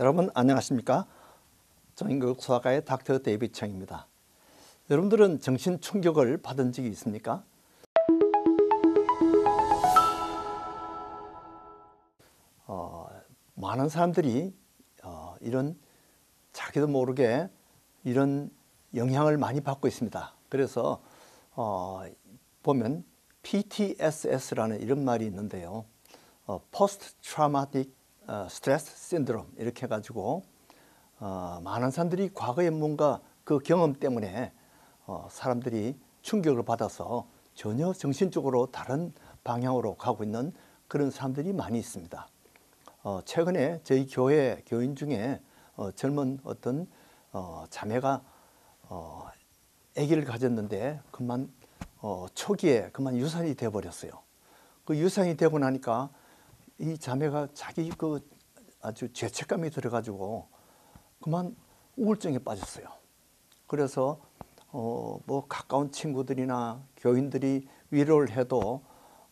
여러분 안녕하십니까? 정인국 수학과의 닥터 데이비드 청입니다. 여러분들은 정신 충격을 받은 적이 있습니까? 많은 사람들이 이런 자기도 모르게 이런 영향을 많이 받고 있습니다. 그래서 보면 PTSS라는 이런 말이 있는데요. Post Traumatic Stress Syndrome 이렇게 해가지고 많은 사람들이 과거에 뭔가 그 경험 때문에 사람들이 충격을 받아서 전혀 정신적으로 다른 방향으로 가고 있는 그런 사람들이 많이 있습니다. 최근에 저희 교회 교인 중에 젊은 어떤 자매가 아기를 가졌는데 그만 초기에 그만 유산이 되어 버렸어요. 그 유산이 되고 나니까 이 자매가 자기 그 아주 죄책감이 들어가지고 그만 우울증에 빠졌어요. 그래서 뭐 가까운 친구들이나 교인들이 위로를 해도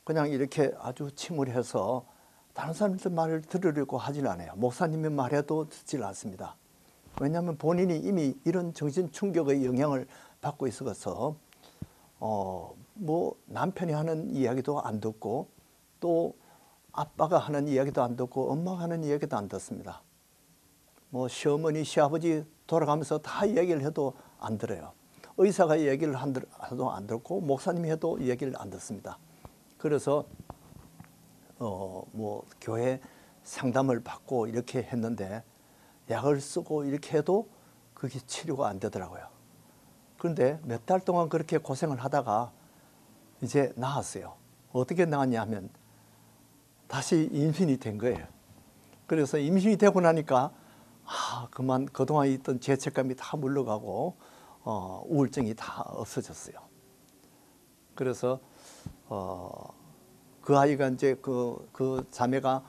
그냥 이렇게 아주 침울해서 다른 사람들 말을 들으려고 하질 않아요. 목사님이 말해도 듣질 않습니다. 왜냐하면 본인이 이미 이런 정신 충격의 영향을 받고 있어서 뭐 남편이 하는 이야기도 안 듣고 또 아빠가 하는 이야기도 안 듣고 엄마가 하는 이야기도 안 듣습니다. 뭐 시어머니, 시아버지 돌아가면서 다 이야기를 해도 안 들어요. 의사가 이야기를 해도 안 듣고 목사님이 해도 이야기를 안 듣습니다. 그래서 뭐 교회 상담을 받고 이렇게 했는데 약을 쓰고 이렇게 해도 그게 치료가 안 되더라고요. 그런데 몇 달 동안 그렇게 고생을 하다가 이제 나았어요. 어떻게 나았냐 하면 다시 임신이 된 거예요. 그래서 임신이 되고 나니까 그만 그동안 있던 죄책감이 다 물러가고 우울증이 다 없어졌어요. 그래서 그 아이가 이제 그 자매가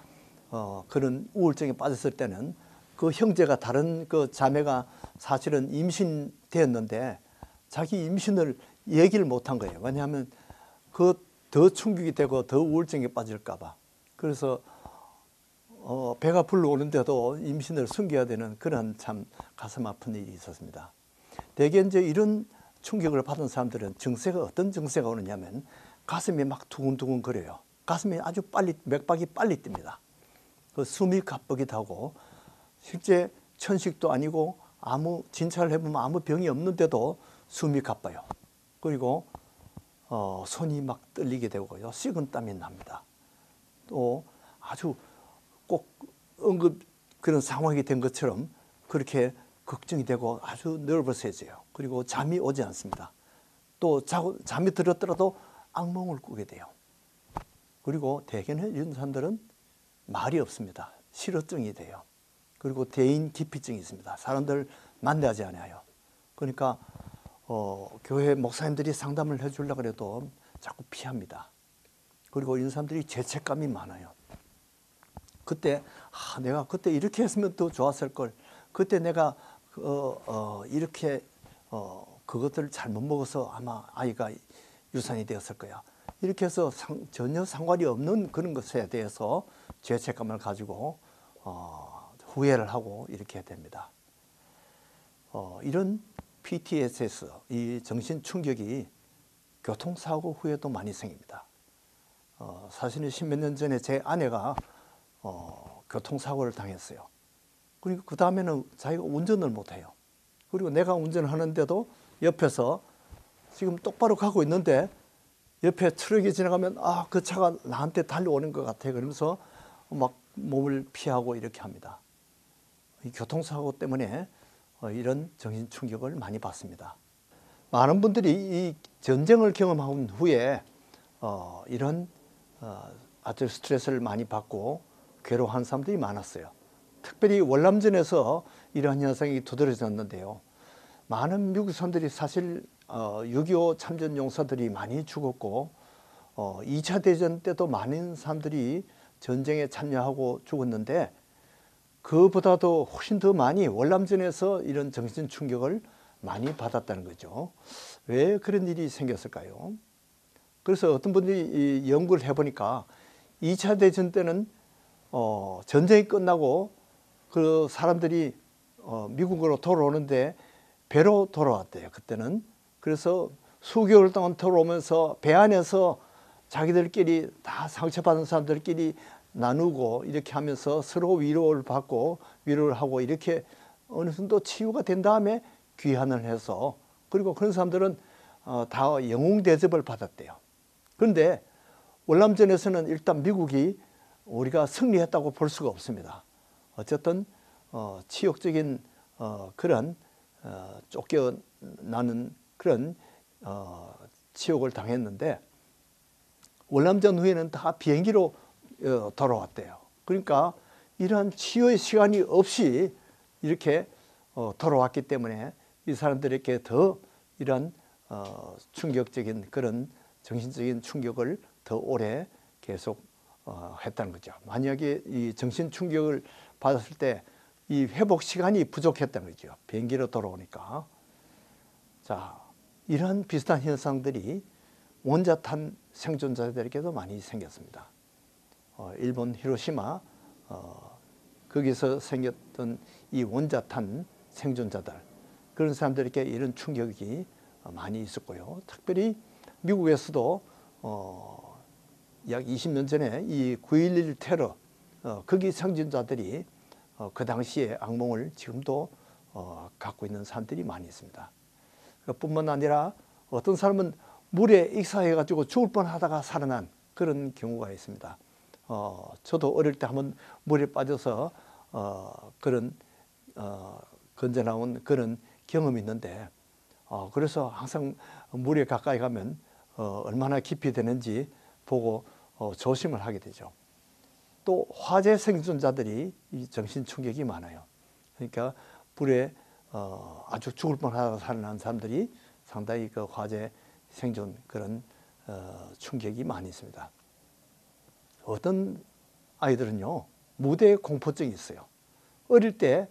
그런 우울증에 빠졌을 때는 그 형제가 다른 그 자매가 사실은 임신되었는데 자기 임신을 얘기를 못한 거예요. 왜냐하면 그 더 충격이 되고 더 우울증에 빠질까 봐. 그래서 배가 불러오는데도 임신을 숨겨야 되는 그런 참 가슴 아픈 일이 있었습니다. 대개 이제 이런 충격을 받은 사람들은 증세가 어떤 증세가 오느냐면 가슴이 막 두근두근 거려요. 가슴이 아주 빨리 맥박이 빨리 뜁니다. 그 숨이 가쁘게 타고 실제 천식도 아니고 아무 진찰을 해보면 아무 병이 없는데도 숨이 가빠요. 그리고 손이 막 떨리게 되고요. 식은땀이 납니다. 또 아주 꼭 응급 그런 상황이 된 것처럼 그렇게 걱정이 되고 아주 nervous해져요. 그리고 잠이 오지 않습니다. 또 잠이 들었더라도 악몽을 꾸게 돼요. 그리고 대개는 이런 사람들은 말이 없습니다. 실어증이 돼요. 그리고 대인 기피증이 있습니다. 사람들 만나지 않아요. 그러니까 교회 목사님들이 상담을 해주려고 해도 자꾸 피합니다. 그리고 이런 사람들이 죄책감이 많아요. 그때 내가 그때 이렇게 했으면 더 좋았을 걸. 그때 내가 이렇게 그것들을 잘못 먹어서 아마 아이가 유산이 되었을 거야. 이렇게 해서 전혀 상관이 없는 그런 것에 대해서 죄책감을 가지고 후회를 하고 이렇게 됩니다. 이런 PTSS, 이 정신 충격이 교통사고 후에도 많이 생깁니다. 사실은 10몇 년 전에 제 아내가 교통사고를 당했어요. 그리고 그 다음에는 자기가 운전을 못해요. 그리고 내가 운전하는데도 옆에서 지금 똑바로 가고 있는데 옆에 트럭이 지나가면 그 차가 나한테 달려오는 것 같아. 그러면서 막 몸을 피하고 이렇게 합니다. 이 교통사고 때문에 이런 정신 충격을 많이 받습니다. 많은 분들이 이 전쟁을 경험한 후에 이런 아주 스트레스를 많이 받고 괴로워하는 사람들이 많았어요. 특별히 월남전에서 이러한 현상이 두드러졌는데요. 많은 미국 사람들이 사실 6.25 참전 용사들이 많이 죽었고 2차 대전 때도 많은 사람들이 전쟁에 참여하고 죽었는데 그보다도 훨씬 더 많이 월남전에서 이런 정신 충격을 많이 받았다는 거죠. 왜 그런 일이 생겼을까요? 그래서 어떤 분들이 연구를 해보니까 2차 대전 때는 전쟁이 끝나고 그 사람들이 미국으로 돌아오는데 배로 돌아왔대요. 그때는. 그래서 수개월 동안 돌아오면서 배 안에서 자기들끼리 다 상처받은 사람들끼리 나누고 이렇게 하면서 서로 위로를 받고 위로를 하고 이렇게 어느 정도 치유가 된 다음에 귀환을 해서, 그리고 그런 사람들은 다 영웅 대접을 받았대요. 그런데 월남전에서는 일단 미국이 우리가 승리했다고 볼 수가 없습니다. 어쨌든 치욕적인 그런 쫓겨나는 그런 치욕을 당했는데, 월남전 후에는 다 비행기로 돌아왔대요. 그러니까 이러한 치유의 시간이 없이 이렇게 돌아왔기 때문에 이 사람들에게 더 이런 충격적인 그런 정신적인 충격을 더 오래 계속 했다는 거죠. 만약에 이 정신 충격을 받았을 때 이 회복 시간이 부족했다는 거죠. 비행기로 돌아오니까. 자, 이런 비슷한 현상들이 원자탄 생존자들에게도 많이 생겼습니다. 일본 히로시마 거기서 생겼던 이 원자탄 생존자들, 그런 사람들에게 이런 충격이 많이 있었고요. 특별히 미국에서도 약 20년 전에 이 9.11 테러 거기 생존자들이 그 당시에 악몽을 지금도 갖고 있는 사람들이 많이 있습니다. 뿐만 아니라 어떤 사람은 물에 익사해 가지고 죽을 뻔하다가 살아난 그런 경우가 있습니다. 저도 어릴 때 한번 물에 빠져서 그런 건져 나온 그런 경험이 있는데, 그래서 항상 물에 가까이 가면 얼마나 깊이 되는지 보고 조심을 하게 되죠. 또 화재 생존자들이 이 정신 충격이 많아요. 그러니까 불에 아주 죽을 뻔하다가 살아난 사람들이 상당히 그 화재 생존 그런 충격이 많이 있습니다. 어떤 아이들은요, 무대 공포증이 있어요. 어릴 때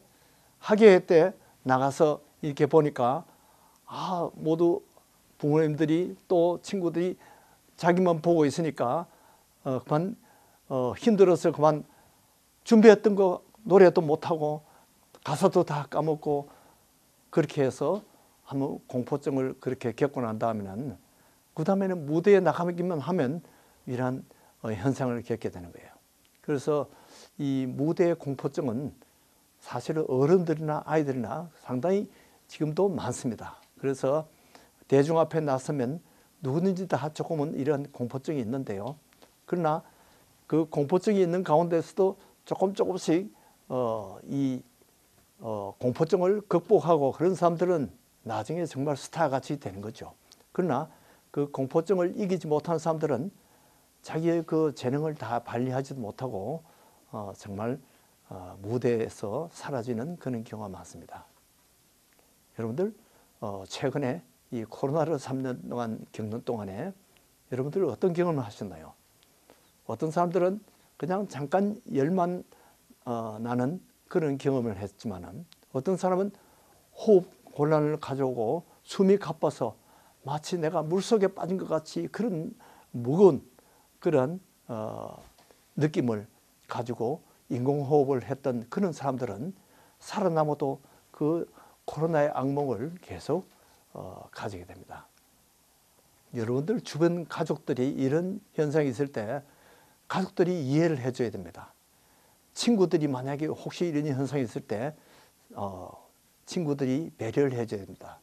학예회 때 나가서 이렇게 보니까 모두 부모님들이 또 친구들이 자기만 보고 있으니까 그만 힘들어서 그만 준비했던 거 노래도 못하고 가사도 다 까먹고, 그렇게 해서 한번 공포증을 그렇게 겪고 난 다음에는 그 다음에는 무대에 나가기만 하면 이러한 현상을 겪게 되는 거예요. 그래서 이 무대 공포증은 사실은 어른들이나 아이들이나 상당히 지금도 많습니다. 그래서 대중 앞에 나서면 누구든지 다 조금은 이런 공포증이 있는데요. 그러나 그 공포증이 있는 가운데서도 조금씩 이 공포증을 극복하고 그런 사람들은 나중에 정말 스타같이 되는 거죠. 그러나 그 공포증을 이기지 못한 사람들은 자기의 그 재능을 다 발휘하지도 못하고 정말 무대에서 사라지는 그런 경우가 많습니다. 여러분들 최근에 이 코로나를 3년 동안 겪는 동안에 여러분들 어떤 경험을 하셨나요? 어떤 사람들은 그냥 잠깐 열만 나는 그런 경험을 했지만, 어떤 사람은 호흡 곤란을 가져오고 숨이 가빠서 마치 내가 물속에 빠진 것 같이 그런 무거운 그런 느낌을 가지고 인공호흡을 했던 그런 사람들은 살아남아도 그 코로나의 악몽을 계속 가지게 됩니다. 여러분들 주변 가족들이 이런 현상이 있을 때 가족들이 이해를 해줘야 됩니다. 친구들이 만약에 혹시 이런 현상이 있을 때 친구들이 배려를 해줘야 됩니다.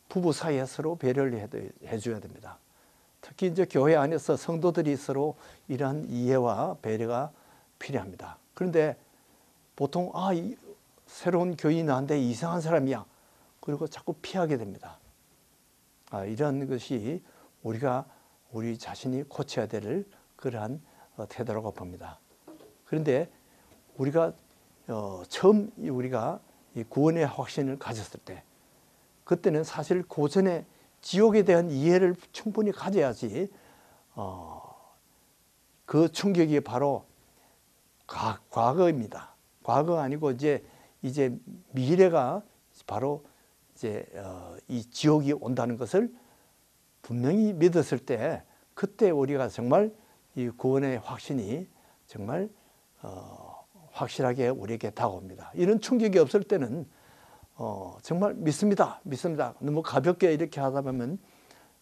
부부 사이에 서로 배려를 해줘야 됩니다. 특히 이제 교회 안에서 성도들이 서로 이러한 이해와 배려가 필요합니다. 그런데 보통 새로운 교인이 나한테 이상한 사람이야, 그리고 자꾸 피하게 됩니다. 이런 것이 우리 자신이 고쳐야 될 그러한 태도라고 봅니다. 그런데 우리가 처음 우리가 이 구원의 확신을 가졌을 때, 그때는 사실 고전의 지옥에 대한 이해를 충분히 가져야지 그 충격이 바로 과거입니다. 과거 아니고 이제 미래가 바로 이제 이 지옥이 온다는 것을 분명히 믿었을 때, 그때 우리가 정말 이 구원의 확신이 정말 확실하게 우리에게 다가옵니다. 이런 충격이 없을 때는 정말 믿습니다. 너무 가볍게 이렇게 하다 보면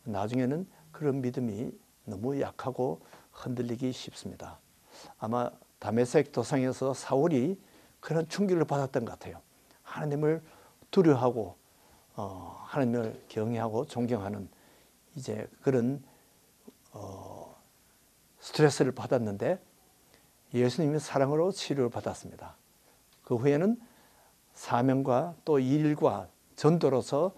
나중에는 그런 믿음이 너무 약하고 흔들리기 쉽습니다. 아마 다메섹 도상에서 사울이 그런 충격을 받았던 것 같아요. 하나님을 두려워하고 하나님을 경외하고 존경하는 이제 그런 스트레스를 받았는데 예수님의 사랑으로 치료를 받았습니다. 그 후에는 사명과 또 일과 전도로서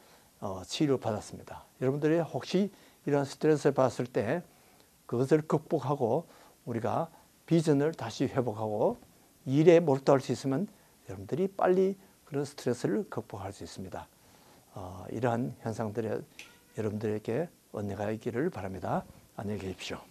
치료를 받았습니다. 여러분들이 혹시 이런 스트레스를 받았을 때 그것을 극복하고 우리가 비전을 다시 회복하고 일에 몰두할 수 있으면 여러분들이 빨리 그런 스트레스를 극복할 수 있습니다. 이러한 현상들에 여러분들에게 은혜가 있기를 바랍니다. 안녕히 계십시오.